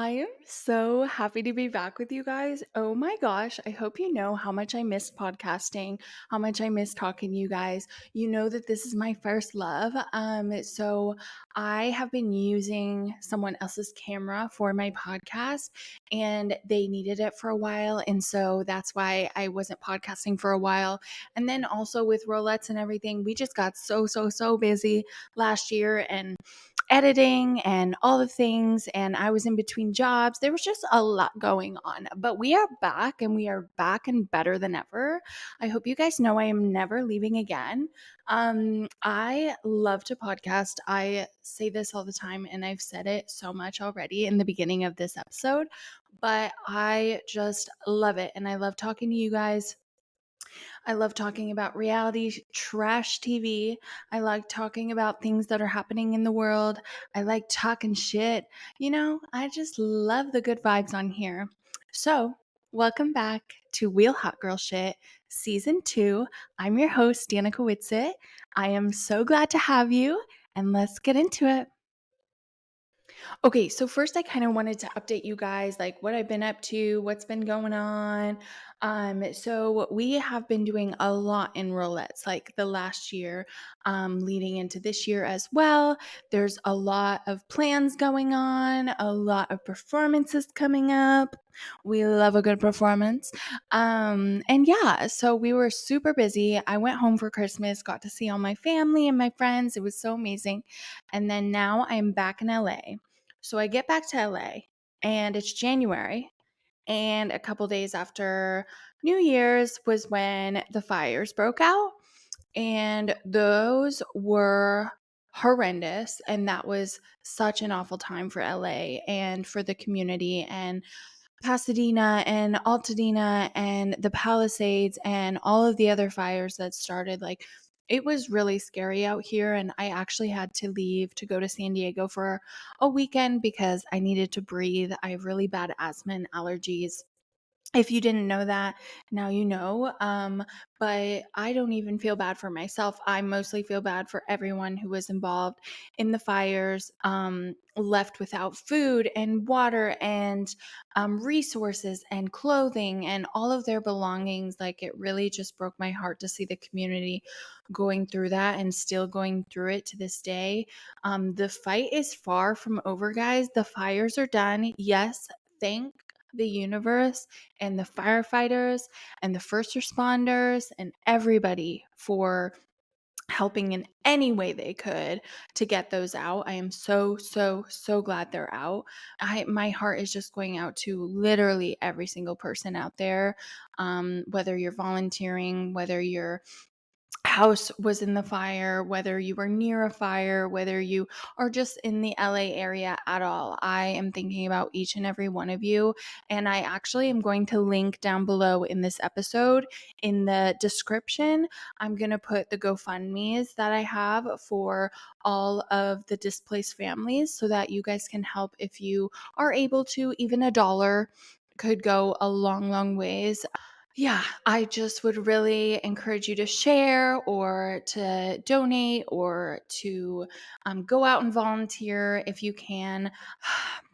I am so happy to be back with you guys. Oh my gosh, I hope you know how much I miss podcasting, how much I miss talking to you guys. You know that this is my first love. So I have been using someone else's camera for my podcast and they needed it for a while. And so that's why I wasn't podcasting for a while. And then also with Rolettes and everything, we just got so busy last year and editing and all the things, and I was in between jobs. There was just a lot going on, but we are back and we are back and better than ever. I hope you guys know I am never leaving again. I love to podcast. I say this all the time and I've said it so much already in the beginning of this episode, but I just love it and I love talking to you guys. I love talking about reality trash TV. I like talking about things that are happening in the world. I like talking shit. I just love the good vibes on here. So, welcome back to Wheel Hot Girl Shit Season 2. I'm your host, Danica Whitsitt. I am so glad to have you, and let's get into it. Okay, so first I kind of wanted to update you guys like what I've been up to, what's been going on. So we have been doing a lot in roulettes like the last year, leading into this year as well. There's a lot of plans going on, a lot of performances coming up. We love a good performance. And yeah, so we were super busy. I went home for Christmas, got to see all my family and my friends. It was so amazing. And then now I'm back in LA. So I get back to LA and it's January. And a couple days after New Year's was when the fires broke out. And those were horrendous. And that was such an awful time for LA and for the community and Pasadena and Altadena and the Palisades and all of the other fires that started. Like, it was really scary out here. And I actually had to leave to go to San Diego for a weekend because I needed to breathe. I have really bad asthma and allergies. If you didn't know that, now you know. But I don't even feel bad for myself. I mostly feel bad for everyone who was involved in the fires, left without food and water and resources and clothing and all of their belongings. Like, it really just broke my heart to see the community going through that and still going through it to this day. The fight is far from over, guys. The fires are done. Yes, thank the universe and the firefighters and the first responders and everybody for helping in any way they could to get those out. I am so glad they're out. My heart is just going out to literally every single person out there, whether you're volunteering, whether your house was in the fire, whether you were near a fire, whether you are just in the LA area at all. I am thinking about each and every one of you. And I actually am going to link down below in this episode in the description. I'm going to put the GoFundMe's that I have for all of the displaced families so that you guys can help if you are able to. Even $1 could go a long ways. Yeah, I just would really encourage you to share or to donate or to go out and volunteer if you can.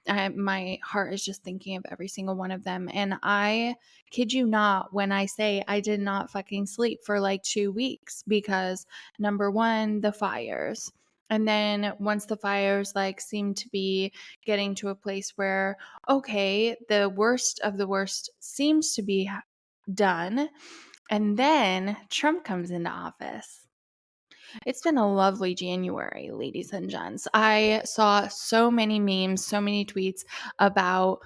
My heart is just thinking of every single one of them. And I kid you not when I say I did not fucking sleep for like 2 weeks because number one, the fires. And then once the fires like seemed to be getting to a place where, okay, the worst of the worst seems to be done. And then Trump comes into office. It's been a lovely January, ladies and gents. I saw so many memes, so many tweets about,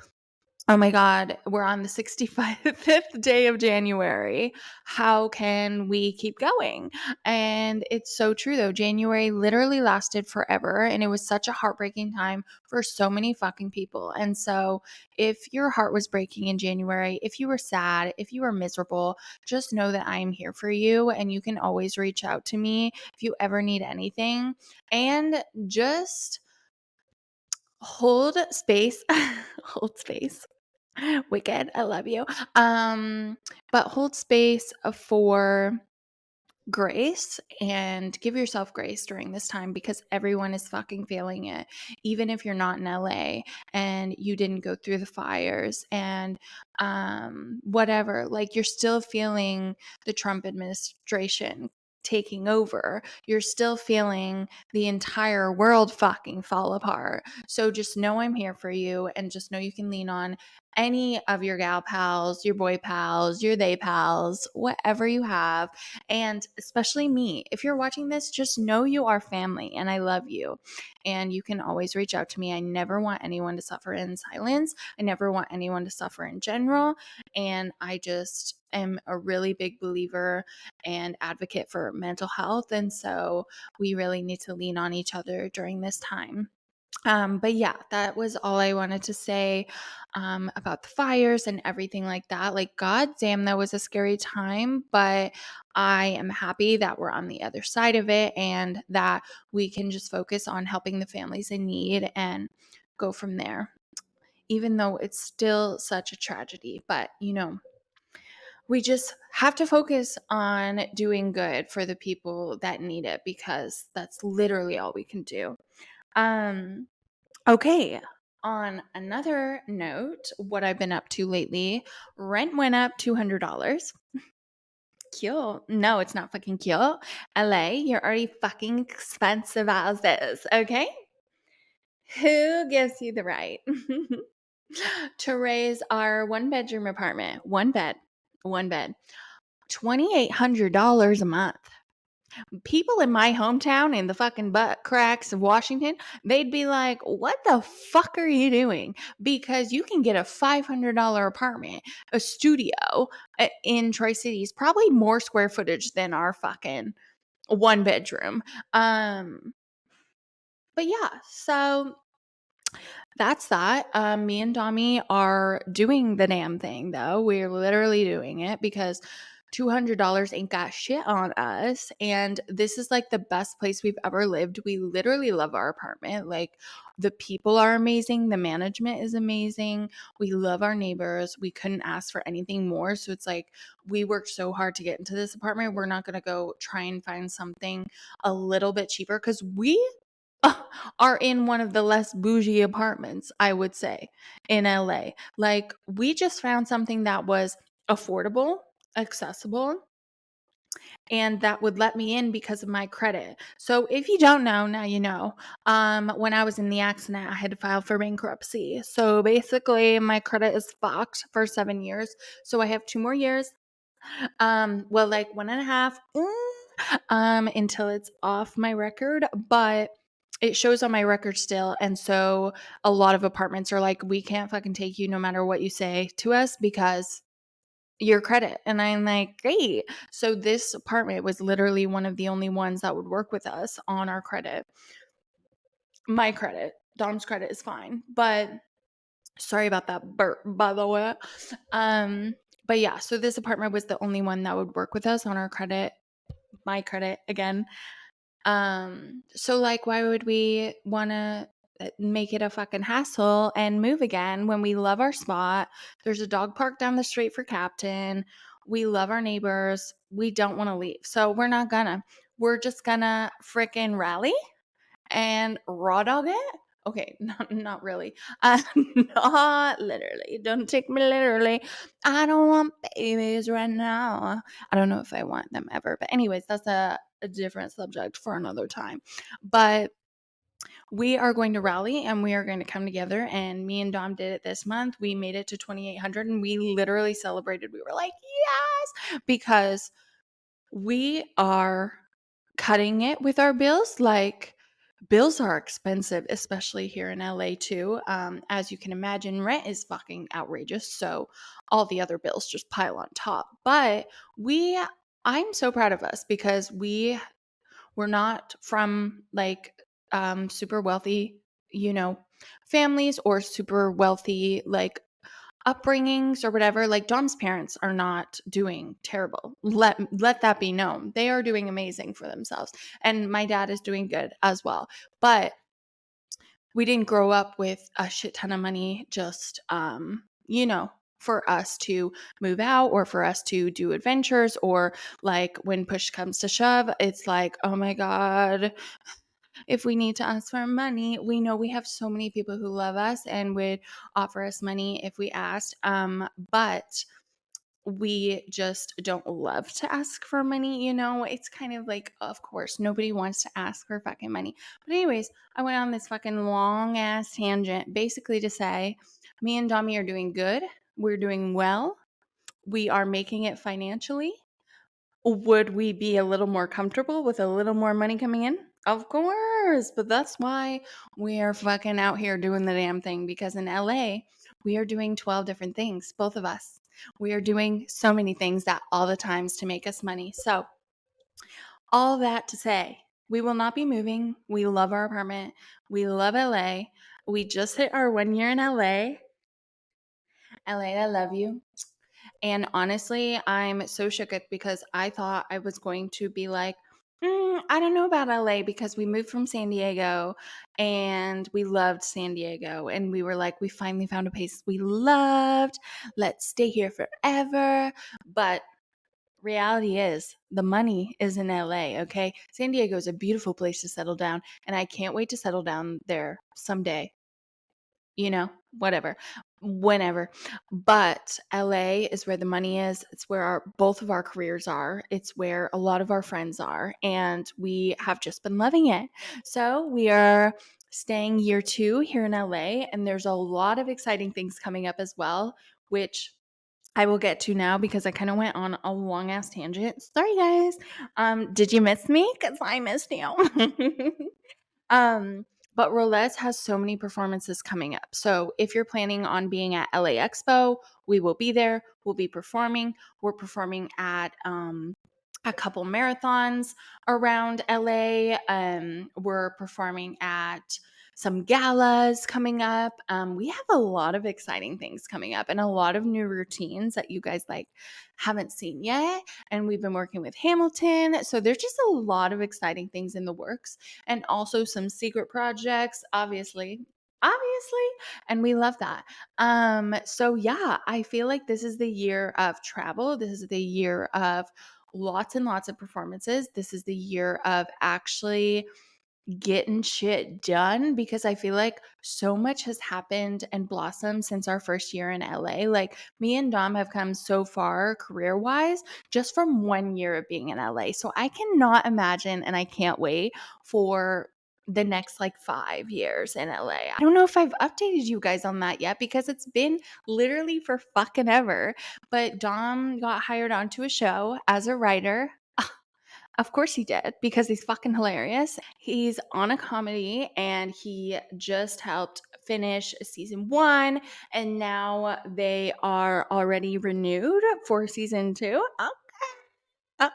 oh my God, we're on the 65th day of January. How can we keep going? And it's so true, though. January literally lasted forever, and it was such a heartbreaking time for so many fucking people. And so, if your heart was breaking in January, if you were sad, if you were miserable, just know that I am here for you, and you can always reach out to me if you ever need anything. And just hold space, hold space. Wicked, I love you. But hold space for grace and give yourself grace during this time because everyone is fucking feeling it. Even if you're not in LA and you didn't go through the fires and whatever, like you're still feeling the Trump administration taking over. You're still feeling the entire world fucking fall apart. So just know I'm here for you and just know you can lean on any of your gal pals, your boy pals, your they pals, whatever you have. And especially me, if you're watching this, just know you are family and I love you. And you can always reach out to me. I never want anyone to suffer in silence. I never want anyone to suffer in general. And I just am a really big believer and advocate for mental health. And so we really need to lean on each other during this time. But yeah, that was all I wanted to say about the fires and everything like that. Like, god damn, that was a scary time, but I am happy that we're on the other side of it and that we can just focus on helping the families in need and go from there, even though it's still such a tragedy. But, we just have to focus on doing good for the people that need it because that's literally all we can do. Um, Okay. On another note, what I've been up to lately, rent went up $200. Cute. No, it's not fucking cute. LA, you're already fucking expensive as is, okay? Who gives you the right to raise our one bedroom apartment? One bed, $2,800 a month. People in my hometown in the fucking butt cracks of Washington, they'd be like, what the fuck are you doing? Because you can get a $500 apartment, a studio in Tri-Cities, probably more square footage than our fucking one bedroom. But yeah, so that's that. Me and Dommy are doing the damn thing, though. We're literally doing it because $200 ain't got shit on us. And this is like the best place we've ever lived. We literally love our apartment. Like, the people are amazing. The management is amazing. We love our neighbors. We couldn't ask for anything more. So it's like we worked so hard to get into this apartment. We're not going to go try and find something a little bit cheaper because we are in one of the less bougie apartments, I would say, in LA. Like, we just found something that was affordable, accessible, and that would let me in because of my credit. So if you don't know, now you know. When I was in the accident, I had to file for bankruptcy. So basically, my credit is fucked for 7 years. So I have 2 more years. Well, like 1.5, until it's off my record, but it shows on my record still. And so a lot of apartments are like, we can't fucking take you no matter what you say to us because your credit. And I'm like, great. So this apartment was literally one of the only ones that would work with us on our credit. My credit, Dom's credit is fine, but sorry about that burp, by the way. But yeah, so this apartment was the only one that would work with us on our credit, my credit again. So like, why would we want to make it a fucking hassle and move again when we love our spot? There's a dog park down the street for Captain. We love our neighbors. We don't want to leave. So we're just gonna freaking rally and raw dog it. Okay, not really. Not literally. Don't take me literally. I don't want babies right now. I don't know if I want them ever. But anyways, that's a different subject for another time. But we are going to rally and we are going to come together. And me and Dom did it this month. We made it to 2,800 and we literally celebrated. We were like, yes, because we are cutting it with our bills. Like, bills are expensive, especially here in LA too. As you can imagine, rent is fucking outrageous. So all the other bills just pile on top. But I'm so proud of us because we're not from like super wealthy, families or super wealthy like upbringings or whatever. Like, Dom's parents are not doing terrible. Let that be known. They are doing amazing for themselves. And my dad is doing good as well. But we didn't grow up with a shit ton of money just for us to move out or for us to do adventures, or like when push comes to shove, it's like, oh my God, if we need to ask for money, we know we have so many people who love us and would offer us money if we asked. But we just don't love to ask for money, It's kind of like, of course, nobody wants to ask for fucking money. But anyways, I went on this fucking long ass tangent basically to say me and Dommy are doing good. We're doing well. We are making it financially. Would we be a little more comfortable with a little more money coming in? Of course, but that's why we are fucking out here doing the damn thing, because in LA, we are doing 12 different things, both of us. We are doing so many things that all the times to make us money. So, all that to say, we will not be moving. We love our apartment. We love LA. We just hit our 1 year in LA. LA, I love you. And honestly, I'm so shook because I thought I was going to be like, I don't know about LA, because we moved from San Diego and we loved San Diego. And we were like, we finally found a place we loved. Let's stay here forever. But reality is, the money is in LA, okay? San Diego is a beautiful place to settle down. And I can't wait to settle down there someday, whatever, whenever. But LA is where the money is. It's where both of our careers are. It's where a lot of our friends are. And we have just been loving it. So we are staying year 2 here in LA. And there's a lot of exciting things coming up as well, which I will get to now because I kind of went on a long ass tangent. Sorry, guys. Did you miss me? Because I missed you. But Roulette has so many performances coming up. So if you're planning on being at LA Expo, we will be there. We'll be performing. We're performing at a couple marathons around LA. We're performing at some galas coming up. We have a lot of exciting things coming up and a lot of new routines that you guys haven't seen yet. And we've been working with Hamilton. So there's just a lot of exciting things in the works, and also some secret projects, obviously. And we love that. So yeah, I feel like this is the year of travel. This is the year of lots and lots of performances. This is the year of actually getting shit done, because I feel like so much has happened and blossomed since our first year in LA. Like, me and Dom have come so far career wise just from 1 year of being in LA. So I cannot imagine, and I can't wait for the next 5 years in LA. I don't know if I've updated you guys on that yet, because it's been literally for fucking ever. But Dom got hired onto a show as a writer. Of course he did, because he's fucking hilarious. He's on a comedy and he just helped finish season 1, and now they are already renewed for season 2. Okay.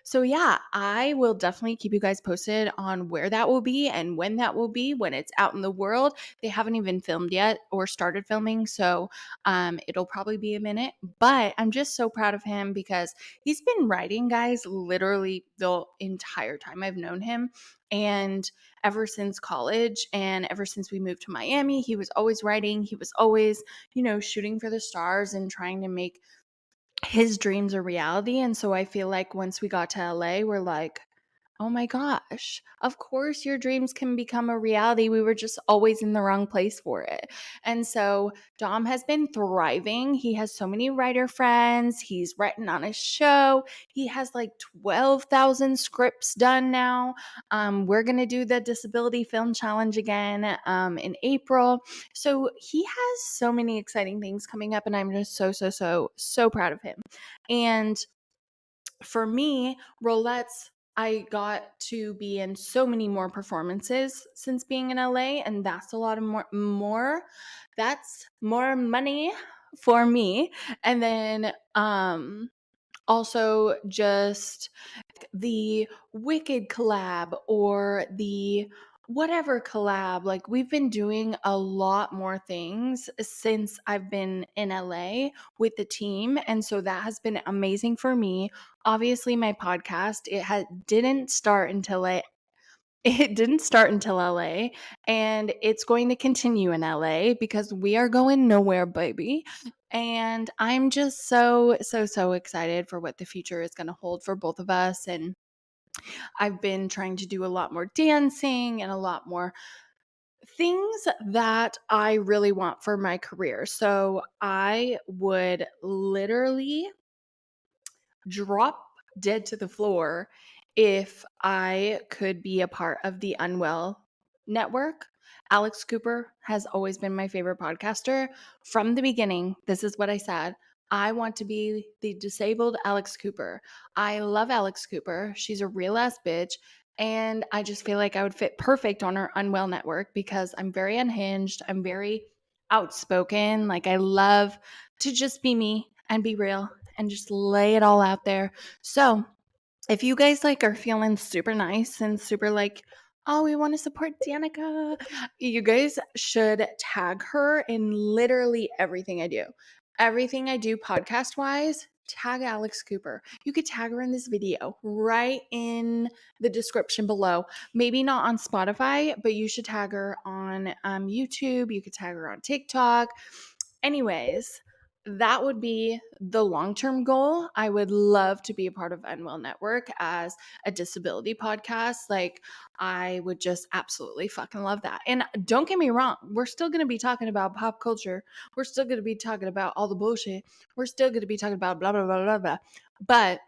So yeah, I will definitely keep you guys posted on where that will be and when that will be, when it's out in the world. They haven't even filmed yet or started filming, so it'll probably be a minute. But I'm just so proud of him, because he's been writing, guys, literally the entire time I've known him. And ever since college and ever since we moved to Miami, he was always writing. He was always, shooting for the stars and trying to make his dreams a reality. And so I feel like once we got to LA, we're like, oh my gosh, of course your dreams can become a reality. We were just always in the wrong place for it. And so Dom has been thriving. He has so many writer friends. He's written on a show. He has 12,000 scripts done now. We're going to do the Disability Film Challenge again in April. So he has so many exciting things coming up, and I'm just so, so, so, so proud of him. And for me, Roulette's, I got to be in so many more performances since being in LA, and that's a lot of more. That's more money for me. And then also just the Wicked collab or the whatever collab. We've been doing a lot more things since I've been in LA with the team, and so that has been amazing for me. Obviously, my podcast, didn't start until It didn't start until LA, and it's going to continue in LA because we are going nowhere, baby. And I'm just so excited for what the future is going to hold for both of us. And I've been trying to do a lot more dancing and a lot more things that I really want for my career. So I would literally drop dead to the floor if I could be a part of the Unwell Network. Alex Cooper has always been my favorite podcaster. From the beginning, this is what I said. I want to be the disabled Alex Cooper. I love Alex Cooper. She's a real ass bitch. And I just feel like I would fit perfect on her Unwell Network because I'm very unhinged. I'm very outspoken. Like, I love to just be me and be real and just lay it all out there. So, if you guys like are feeling super nice and super like, oh, we want to support Danica, you guys should tag her in literally everything I do. Everything I do podcast wise, tag Alex Cooper. You could tag her in this video right in the description below. Maybe not on Spotify, but you should tag her on YouTube. You could tag her on TikTok. Anyways, that would be the long-term goal. I would love to be a part of Unwell Network as a disability podcast. Like, I would just absolutely fucking love that. And don't get me wrong, we're still going to be talking about pop culture. We're still going to be talking about all the bullshit. We're still going to be talking about blah, blah, blah, blah, blah. But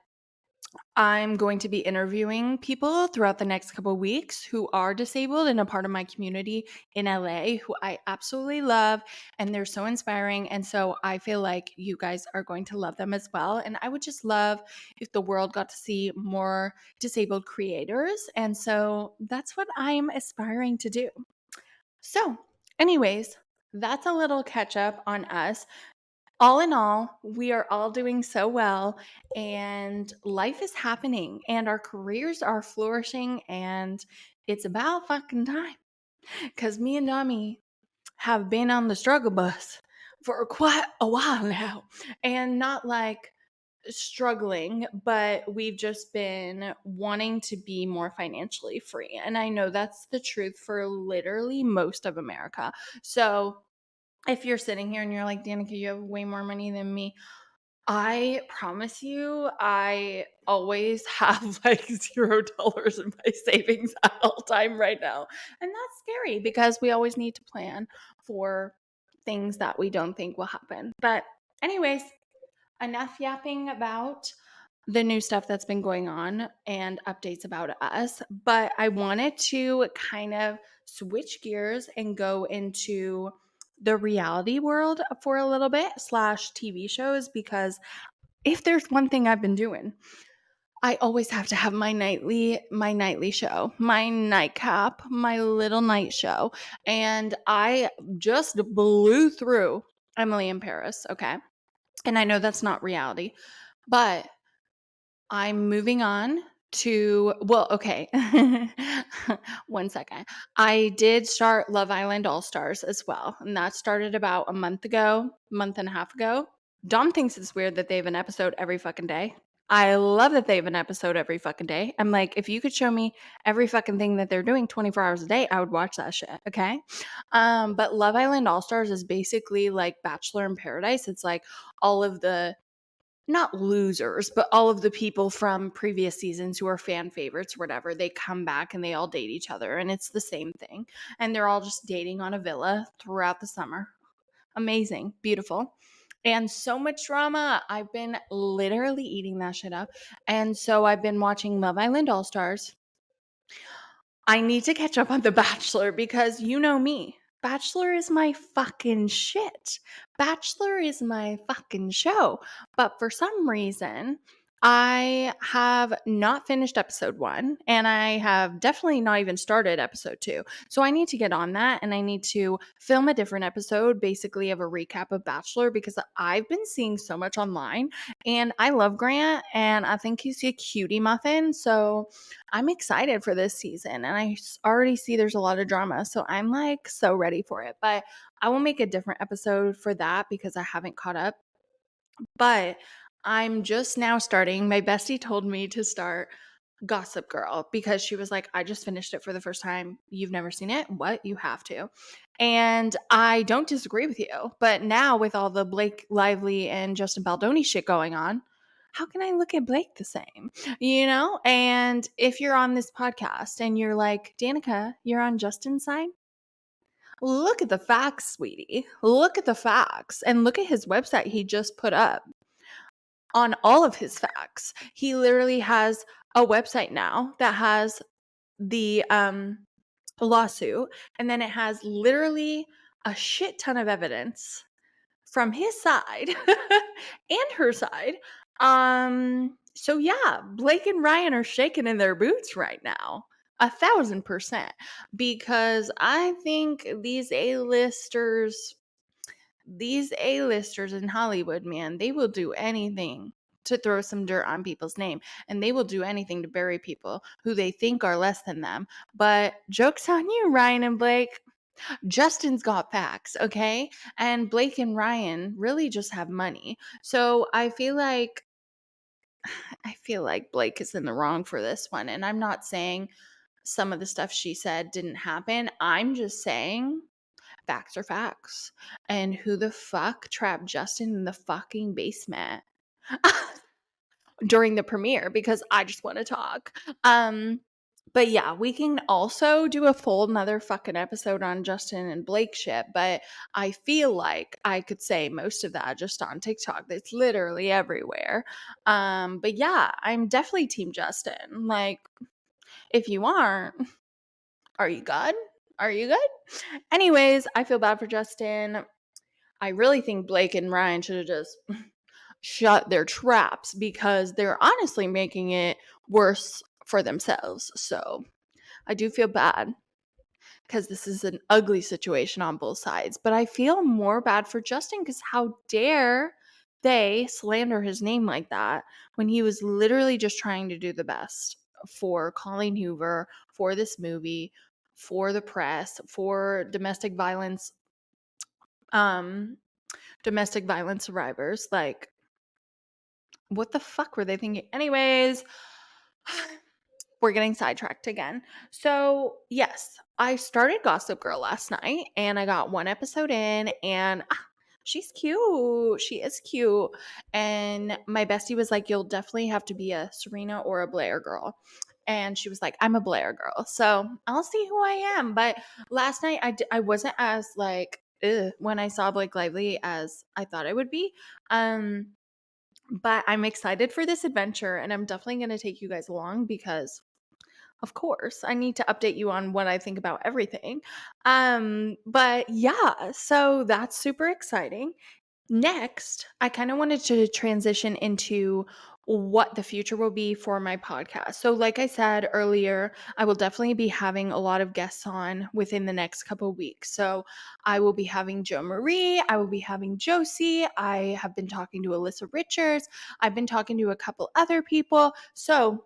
I'm going to be interviewing people throughout the next couple of weeks who are disabled and a part of my community in LA who I absolutely love, and they're so inspiring. And so I feel like you guys are going to love them as well. And I would just love if the world got to see more disabled creators. And so that's what I'm aspiring to do. So, anyways, that's a little catch up on us. All in all, we are all doing so well, and life is happening, and our careers are flourishing, and it's about fucking time. Because me and Dommy have been on the struggle bus for quite a while now, and not like struggling, but we've just been wanting to be more financially free. And I know that's the truth for literally most of America. So, if you're sitting here and you're like, Danica, you have way more money than me, I promise you, I always have like $0 in my savings at all time right now. And that's scary because we always need to plan for things that we don't think will happen. But, anyways, enough yapping about the new stuff that's been going on and updates about us. But I wanted to kind of switch gears and go into the reality world for a little bit slash TV shows, because if there's one thing I've been doing, I always have to have my nightly show, my nightcap, my little night show. And I just blew through Emily in Paris, okay? And I know that's not reality, but I'm moving on to, well, okay. One second. I did start Love Island All Stars as well. And that started about a month and a half ago. Dom thinks it's weird that they have an episode every fucking day. I love that they have an episode every fucking day. I'm like, if you could show me every fucking thing that they're doing 24 hours a day, I would watch that shit. Okay. But Love Island All Stars is basically like Bachelor in Paradise. It's like all of the, not losers, but all of the people from previous seasons who are fan favorites or whatever, they come back and they all date each other, and it's the same thing. And they're all just dating on a villa throughout the summer. Amazing, beautiful. And so much drama. I've been literally eating that shit up. And so I've been watching Love Island All Stars. I need to catch up on The Bachelor because you know me. Bachelor is my fucking shit. Bachelor is my fucking show. But for some reason, I have not finished episode 1, and I have definitely not even started episode 2. So I need to get on that, and I need to film a different episode, basically of a recap of Bachelor, because I've been seeing so much online, and I love Grant, and I think he's a cutie muffin. So I'm excited for this season, and I already see there's a lot of drama. So I'm like so ready for it. But I will make a different episode for that because I haven't caught up. But I'm just now starting. My bestie told me to start Gossip Girl because she was like, I just finished it for the first time. You've never seen it? What? You have to. And I don't disagree with you. But now with all the Blake Lively and Justin Baldoni shit going on, how can I look at Blake the same? You know? And if you're on this podcast and you're like, Danica, you're on Justin's side? Look at the facts, sweetie. Look at the facts. And look at his website he just put up on all of his facts. He literally has a website now that has the lawsuit, and then it has literally a shit ton of evidence from his side and her side. So yeah, Blake and Ryan are shaking in their boots right now. 1,000%. Because I think these A-listers in Hollywood, man, they will do anything to throw some dirt on people's name, and they will do anything to bury people who they think are less than them. But joke's on you, Ryan and Blake. Justin's got facts, okay? And Blake and Ryan really just have money. So I feel like Blake is in the wrong for this one. And I'm not saying some of the stuff she said didn't happen. I'm just saying facts are facts. And who the fuck trapped Justin in the fucking basement during the premiere? Because I just want to talk. But yeah, we can also do a full another fucking episode on Justin and Blake shit. But I feel like I could say most of that just on TikTok. It's literally everywhere. But yeah, I'm definitely Team Justin. Like, if you aren't, are you good? Are you good? Anyways, I feel bad for Justin. I really think Blake and Ryan should have just shut their traps because they're honestly making it worse for themselves. So I do feel bad because this is an ugly situation on both sides. But I feel more bad for Justin because how dare they slander his name like that when he was literally just trying to do the best for Colleen Hoover, for this movie, for the press, for domestic violence survivors. Like, what the fuck were they thinking? Anyways, we're getting sidetracked again. So, yes, I started Gossip Girl last night and I got one episode in, and she's cute. She is cute. And my bestie was like, you'll definitely have to be a Serena or a Blair girl. And she was like, I'm a Blair girl. So I'll see who I am. But last night I wasn't as like, ugh, when I saw Blake Lively as I thought I would be. But I'm excited for this adventure, and I'm definitely going to take you guys along because of course, I need to update you on what I think about everything. But yeah, so that's super exciting. Next, I kind of wanted to transition into what the future will be for my podcast. So, like I said earlier, I will definitely be having a lot of guests on within the next couple of weeks. So, I will be having Joe Marie, I will be having Josie, I have been talking to Alyssa Richards, I've been talking to a couple other people. So,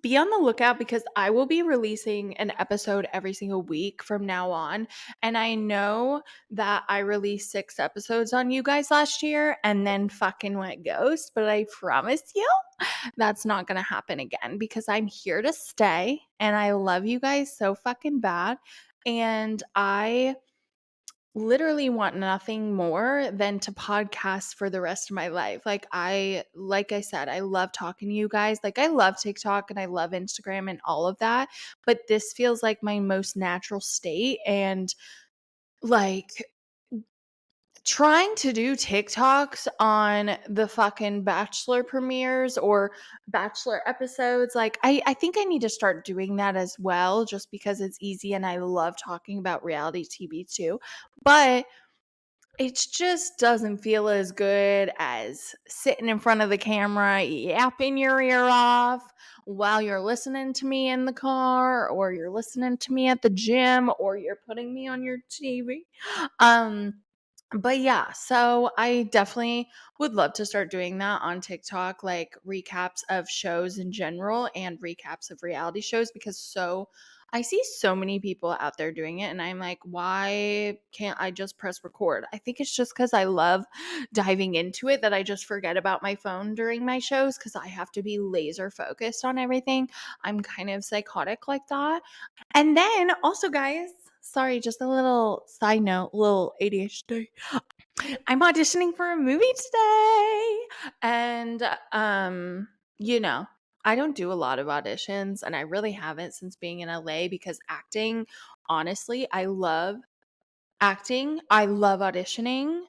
be on the lookout because I will be releasing an episode every single week from now on. And I know that I released 6 episodes on you guys last year and then fucking went ghost, but I promise you that's not going to happen again because I'm here to stay and I love you guys so fucking bad. And I literally want nothing more than to podcast for the rest of my life. Like I said, I love talking to you guys. Like I love TikTok and I love Instagram and all of that, but this feels like my most natural state. And like trying to do TikToks on the fucking Bachelor premieres or Bachelor episodes, like I think I need to start doing that as well just because it's easy and I love talking about reality TV too. But it just doesn't feel as good as sitting in front of the camera, yapping your ear off while you're listening to me in the car, or you're listening to me at the gym, or you're putting me on your TV. Um, But yeah, so I definitely would love to start doing that on TikTok, like recaps of shows in general and recaps of reality shows, because I see so many people out there doing it and I'm like, why can't I just press record? I think it's just cuz I love diving into it that I just forget about my phone during my shows cuz I have to be laser focused on everything. I'm kind of psychotic like that. And then also, guys, sorry, just a little side note, little ADHD. I'm auditioning for a movie today. And you know, I don't do a lot of auditions and I really haven't since being in LA because acting, honestly, I love acting. I love auditioning,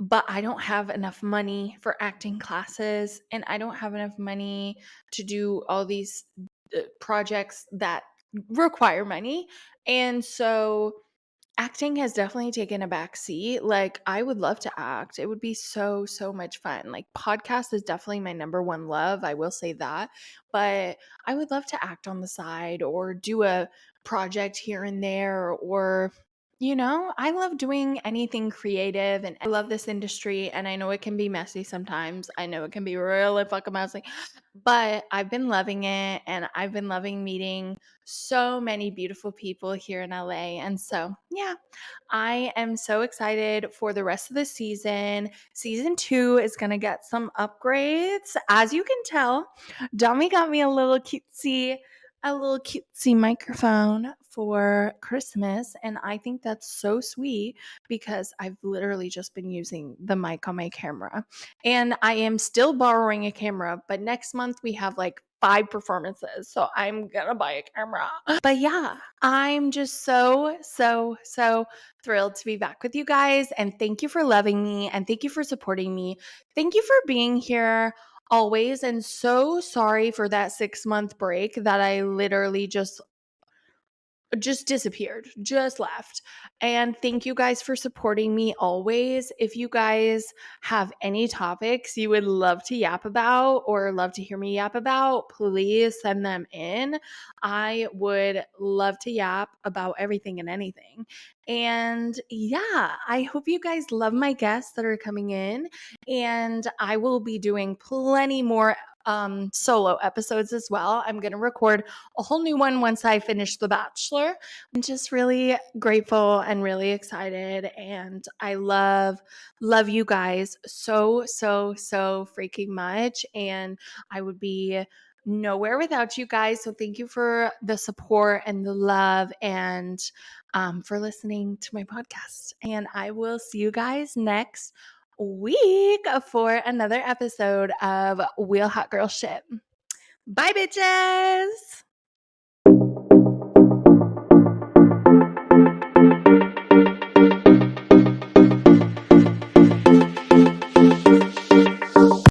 but I don't have enough money for acting classes and I don't have enough money to do all these projects that require money. And so acting has definitely taken a back seat. Like, I would love to act. It would be so, so much fun. Like, podcast is definitely my number one love. I will say that. But I would love to act on the side or do a project here and there. Or, I love doing anything creative and I love this industry. And I know it can be messy sometimes. I know it can be really fucking messy. But I've been loving it and I've been loving meeting so many beautiful people here in LA. And so, yeah, I am so excited for the rest of the season. Season 2 is going to get some upgrades. As you can tell, Dommy got me a little cutesy microphone for Christmas. And I think that's so sweet because I've literally just been using the mic on my camera. And I am still borrowing a camera, but next month we have like 5 performances. So I'm gonna buy a camera. But yeah, I'm just so, so, so thrilled to be back with you guys. And thank you for loving me and thank you for supporting me. Thank you for being here always. And so sorry for that 6-month break that I literally just disappeared, just left. And thank you guys for supporting me always. If you guys have any topics you would love to yap about or love to hear me yap about, please send them in. I would love to yap about everything and anything. And yeah, I hope you guys love my guests that are coming in. And I will be doing plenty more solo episodes as well. I'm going to record a whole new one once I finish The Bachelor. I'm just really grateful and really excited. And I love you guys so, so, so freaking much. And I would be nowhere without you guys. So thank you for the support and the love and for listening to my podcast. And I will see you guys next week for another episode of Wheel Hot Girl Shit. Bye, bitches.